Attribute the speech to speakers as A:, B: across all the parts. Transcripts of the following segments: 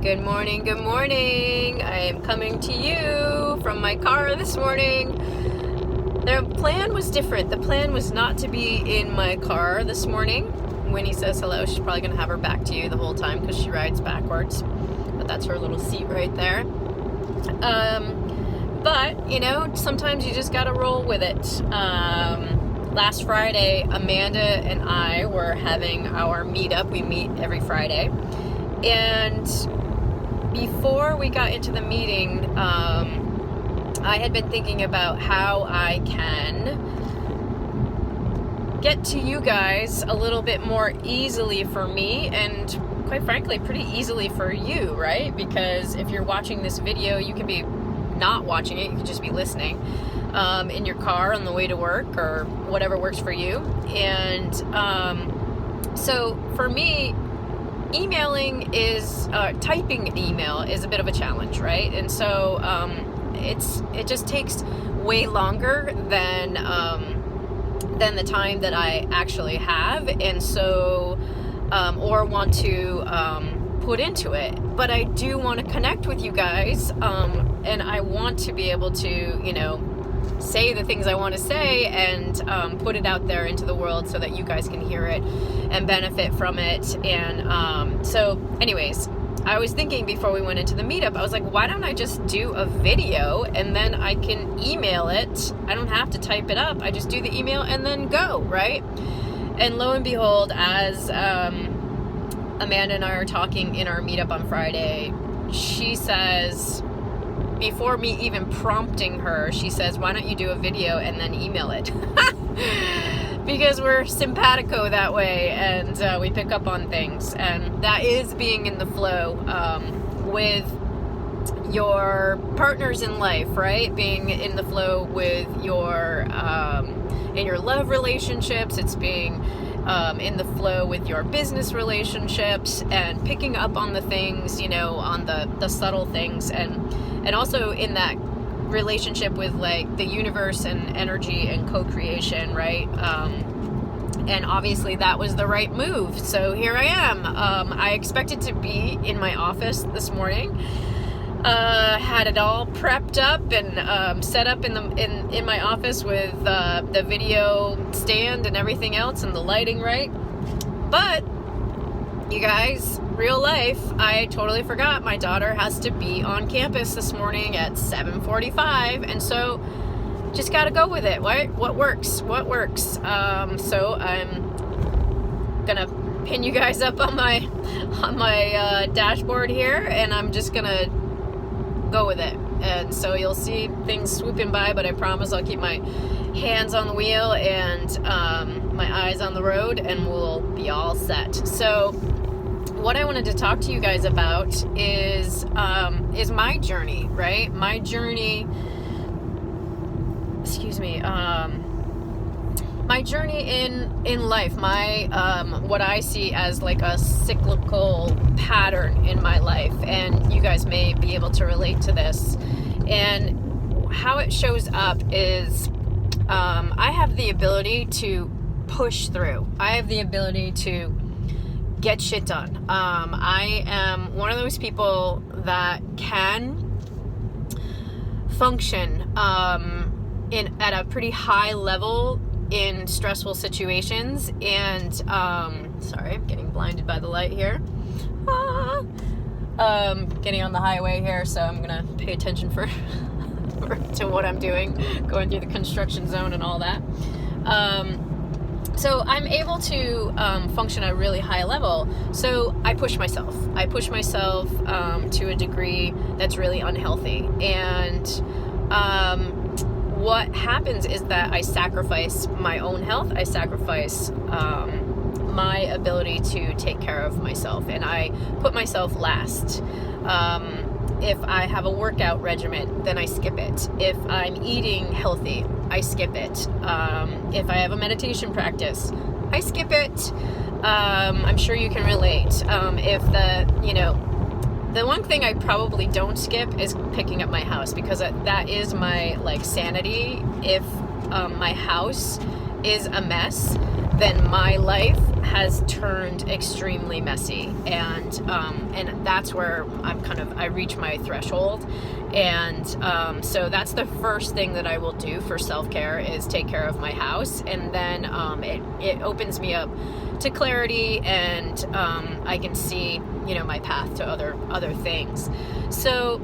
A: Good morning, good morning. I am coming to you from my car this morning. The plan was different. The plan was not to be in my car this morning. Winnie says hello. She's probably going to have her back to you the whole time because she rides backwards. But that's her little seat right there. But, you know, sometimes you just got to roll with it. Last Friday, Amanda and I were having our meetup. We meet every Friday. And before we got into the meeting, I had been thinking about how I can get to you guys a little bit more easily for me, and quite frankly, pretty easily for you, right? Because if you're watching this video, you can be not watching it, you can just be listening in your car on the way to work or whatever works for you. And so for me, emailing is typing an email is a bit of a challenge, right? And so it just takes way longer than the time that I actually have, and so or want to put into it. But I do want to connect with you guys, and I want to be able to, you know, say the things I want to say and put it out there into the world so that you guys can hear it and benefit from it. And so anyways, I was thinking before we went into the meetup, I was like, why don't I just do a video and then I can email it? I don't have to type it up. I just do the email and then go, right? And lo and behold, as Amanda and I are talking in our meetup on Friday, she says, before me even prompting her, she says, why don't you do a video and then email it? Because we're simpatico that way, and we pick up on things, and that is being in the flow with your partners in life, right? Being in the flow with your in your love relationships. It's being in the flow with your business relationships, and picking up on the things, you know, on the subtle things, and also in that relationship with like the universe and energy and co-creation, right? And obviously that was the right move. So here I am. I expected to be in my office this morning. Had it all prepped up and set up in my office with the video stand and everything else and the lighting right. But you guys, real life, I totally forgot my daughter has to be on campus this morning at 7:45, and so just gotta go with it. What works? So I'm gonna pin you guys up on my dashboard here, and I'm just gonna go with it. And so you'll see things swooping by, but I promise I'll keep my hands on the wheel and my eyes on the road, and we'll be all set. So what I wanted to talk to you guys about is my journey, right? My journey, my journey in life, my what I see as like a cyclical pattern in my life, and you guys may be able to relate to this. And how it shows up is I have the ability to push through. I have the ability to get shit done. I am one of those people that can function at a pretty high level in stressful situations. And sorry, I'm getting blinded by the light here. Getting on the highway here, so I'm gonna pay attention to what I'm doing, going through the construction zone and all that. So I'm able to function at a really high level. So I push myself. To a degree that's really unhealthy. And what happens is that I sacrifice my own health. I sacrifice my ability to take care of myself, and I put myself last. If I have a workout regimen, then I skip it. If I'm eating healthy, I skip it. If I have a meditation practice, I skip it. I'm sure you can relate. The one thing I probably don't skip is picking up my house, because that is my like sanity. If my house is a mess, then my life has turned extremely messy, and that's where I reach my threshold, and so that's the first thing that I will do for self-care is take care of my house, and then it opens me up to clarity, and I can see, my path to other things. So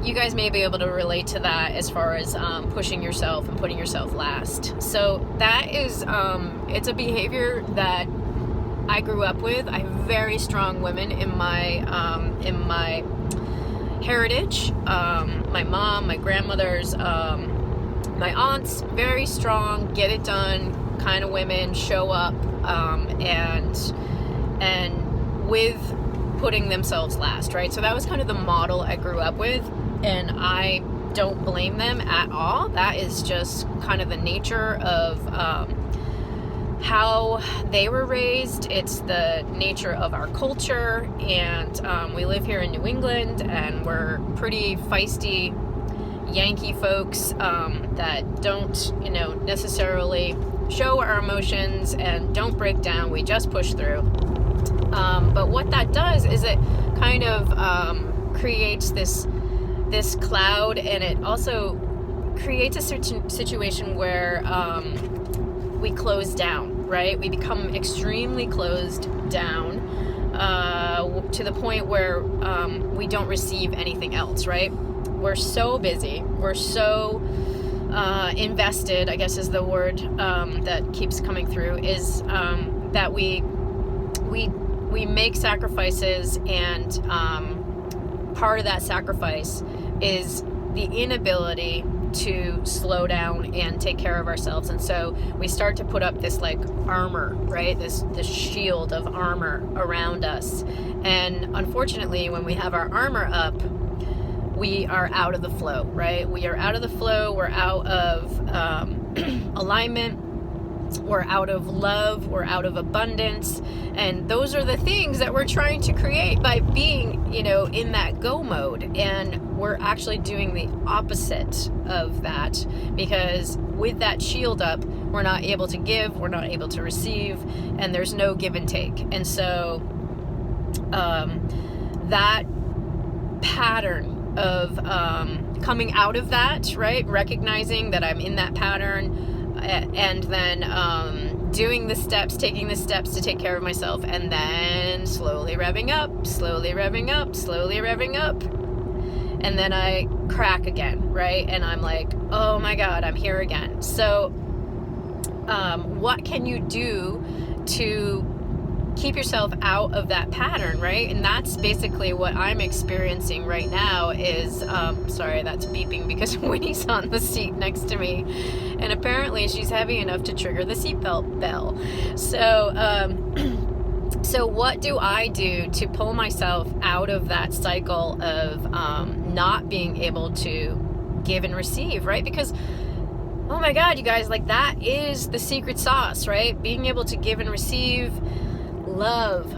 A: you guys may be able to relate to that as far as pushing yourself and putting yourself last. So that is, it's a behavior that I grew up with. I have very strong women in my heritage. My mom, my grandmothers, my aunts, very strong, get it done kind of women, show up, and with putting themselves last, right? So that was kind of the model I grew up with. And I don't blame them at all. That is just kind of the nature of how they were raised. It's the nature of our culture. And we live here in New England, and we're pretty feisty Yankee folks that don't, necessarily show our emotions and don't break down. We just push through. But what that does is it kind of creates this cloud, and it also creates a certain situation where we close down, right? We become extremely closed down to the point where we don't receive anything else, right? We're so busy, we're so invested, I guess is the word that keeps coming through, is that we make sacrifices, and part of that sacrifice is the inability to slow down and take care of ourselves. And so we start to put up this armor, right? This shield of armor around us. And unfortunately, when we have our armor up, we are out of the flow, right? We are out of the flow. We're out of alignment. We're out of love. We're out of abundance. And those are the things that we're trying to create by being, in that go mode. And we're actually doing the opposite of that, because with that shield up, we're not able to give, we're not able to receive, and there's no give and take. And so that pattern of coming out of that, right? Recognizing that I'm in that pattern, and then doing the steps, taking the steps to take care of myself, and then slowly revving up, slowly revving up, slowly revving up. And then I crack again, right? And I'm like, oh my God, I'm here again. So what can you do to keep yourself out of that pattern, right? And that's basically what I'm experiencing right now is, sorry, that's beeping because Winnie's on the seat next to me. And apparently she's heavy enough to trigger the seatbelt bell. So what do I do to pull myself out of that cycle of not being able to give and receive, right? Because, oh my God, you guys, that is the secret sauce, right? Being able to give and receive love,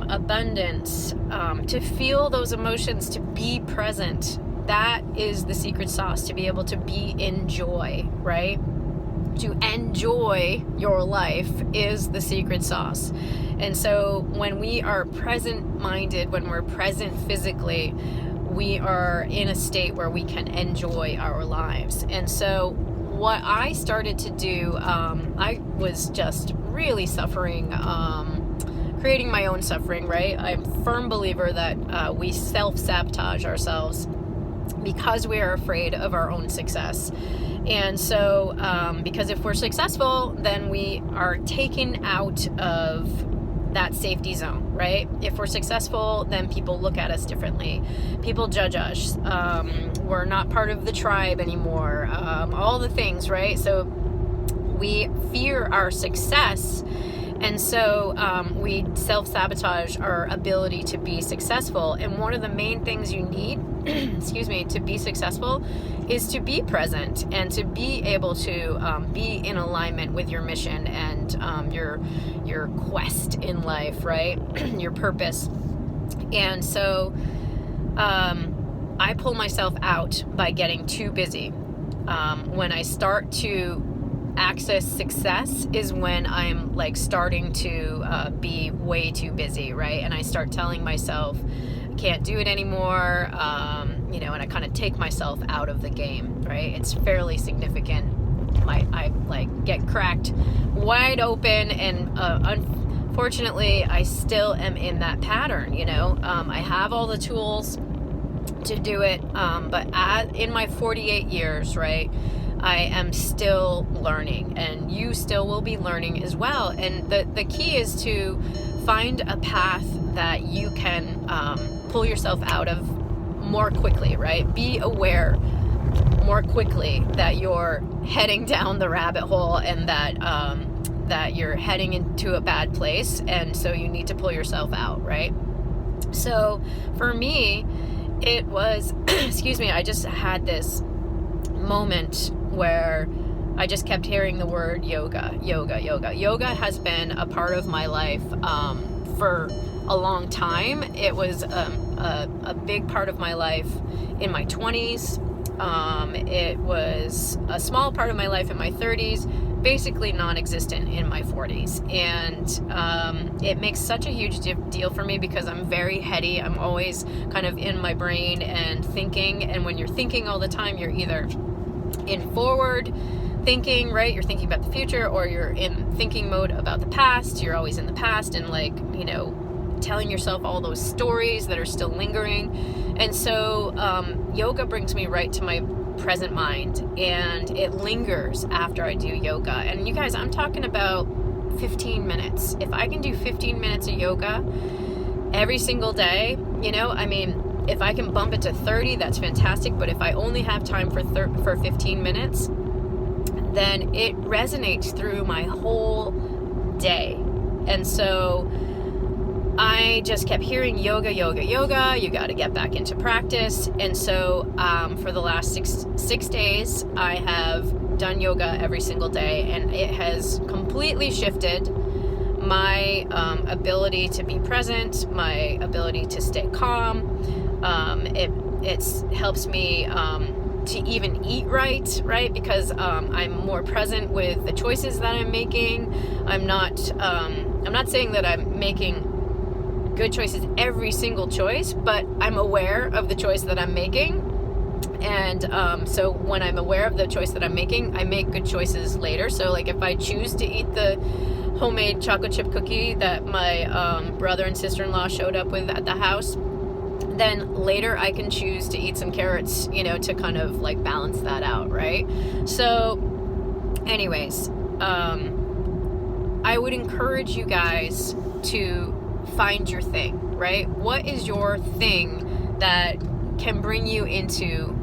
A: abundance, to feel those emotions, to be present. That is the secret sauce, to be able to be in joy, right? To enjoy your life is the secret sauce. And so when we are present-minded, when we're present physically, we are in a state where we can enjoy our lives. And so what I started to do, I was just really suffering, creating my own suffering, right? I'm a firm believer that we self-sabotage ourselves because we are afraid of our own success. And so, because if we're successful, then we are taken out of that safety zone, right? If we're successful, then people look at us differently. People judge us. We're not part of the tribe anymore. All the things, right? So we fear our success. And so we self-sabotage our ability to be successful. And one of the main things you need, to be successful is to be present and to be able to be in alignment with your mission and your quest in life, right? Your purpose. And so I pull myself out by getting too busy. When I start to access success is when I'm like starting to be way too busy, right? And I start telling myself I can't do it anymore, and I kind of take myself out of the game, right? It's fairly significant. I like get cracked wide open, and unfortunately I still am in that pattern. I have all the tools to do it, but in my 48 years, right, I am still learning, and you still will be learning as well. And the key is to find a path that you can pull yourself out of more quickly, right? Be aware more quickly that you're heading down the rabbit hole, and that you're heading into a bad place, and so you need to pull yourself out, right? So for me, it was I just had this moment where I just kept hearing the word yoga. Yoga has been a part of my life for a long time. It was a big part of my life in my 20s. It was a small part of my life in my 30s, basically non-existent in my 40s. And it makes such a huge deal for me because I'm very heady. I'm always kind of in my brain and thinking. And when you're thinking all the time, you're either in forward thinking, right? You're thinking about the future, or you're in thinking mode about the past. You're always in the past and telling yourself all those stories that are still lingering. And so yoga brings me right to my present mind, and it lingers after I do yoga. And you guys, I'm talking about 15 minutes. If I can do 15 minutes of yoga every single day, if I can bump it to 30, that's fantastic. But if I only have time for 15 minutes, then it resonates through my whole day. And so I just kept hearing yoga. You got to get back into practice. And so for the last six days, I have done yoga every single day, and it has completely shifted my ability to be present, my ability to stay calm. It helps me to even eat right? Because I'm more present with the choices that I'm making. I'm not saying that I'm making good choices every single choice, but I'm aware of the choice that I'm making. And so when I'm aware of the choice that I'm making, I make good choices later. So like if I choose to eat the homemade chocolate chip cookie that my brother and sister-in-law showed up with at the house, then later I can choose to eat some carrots, to kind of like balance that out, right? So anyways, I would encourage you guys to find your thing, right? What is your thing that can bring you into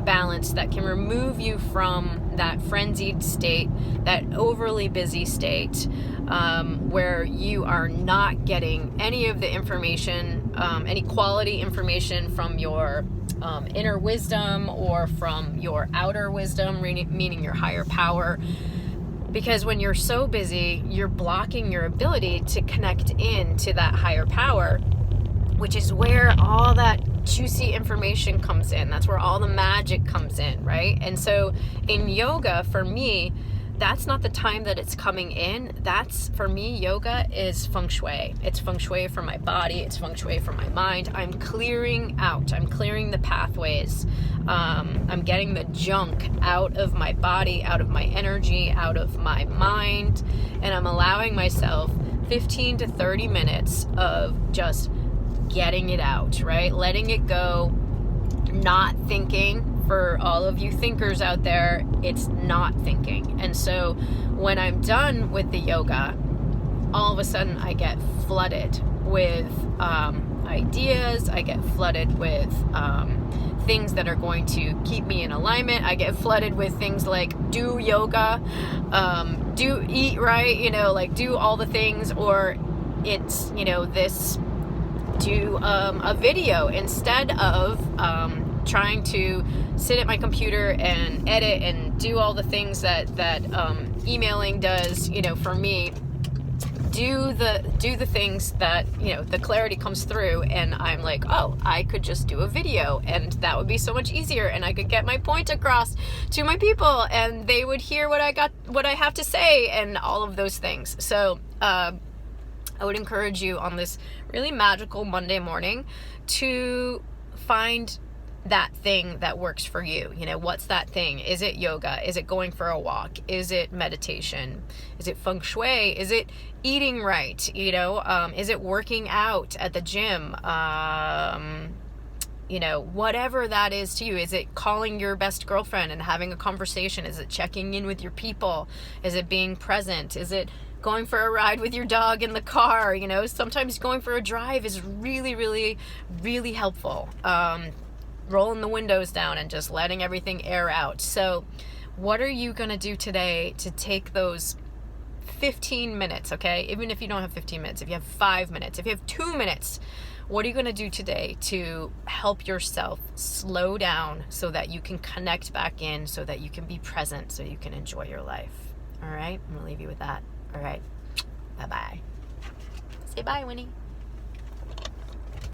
A: balance, that can remove you from that frenzied state, that overly busy state, where you are not getting any of the information, any quality information from your inner wisdom or from your outer wisdom, meaning your higher power. Because when you're so busy, you're blocking your ability to connect in to that higher power, which is where all that juicy information comes in. That's where all the magic comes in, right? And so in yoga, for me, that's not the time that it's coming in. That's, for me, yoga is feng shui. It's feng shui for my body. It's feng shui for my mind. I'm clearing out. I'm clearing the pathways. I'm getting the junk out of my body, out of my energy, out of my mind. And I'm allowing myself 15 to 30 minutes of just getting it out, right? Letting it go, not thinking. For all of you thinkers out there, it's not thinking. And so when I'm done with the yoga, all of a sudden I get flooded with ideas. I get flooded with things that are going to keep me in alignment. I get flooded with things like do yoga, do eat right, do all the things, or it's, this, do a video instead of trying to sit at my computer and edit and do all the things that emailing does, for me. do the things that, you know, the clarity comes through, and I'm like, oh, I could just do a video, and that would be so much easier, and I could get my point across to my people, and they would hear what I have to say, and all of those things. So I would encourage you on this really magical Monday morning to find that thing that works for you. You know, what's that thing? Is it yoga? Is it going for a walk? Is it meditation? Is it feng shui? Is it eating right? You know, is it working out at the gym? You know, whatever that is to you. Is it calling your best girlfriend and having a conversation? Is it checking in with your people? Is it being present? Is it going for a ride with your dog in the car? You know, sometimes going for a drive is really, really, really helpful. Rolling the windows down and just letting everything air out. So what are you going to do today to take those 15 minutes, okay? Even if you don't have 15 minutes, if you have 5 minutes, if you have 2 minutes, what are you going to do today to help yourself slow down so that you can connect back in, so that you can be present, so you can enjoy your life? All right? I'm going to leave you with that. All right. Bye-bye. Say bye, Winnie.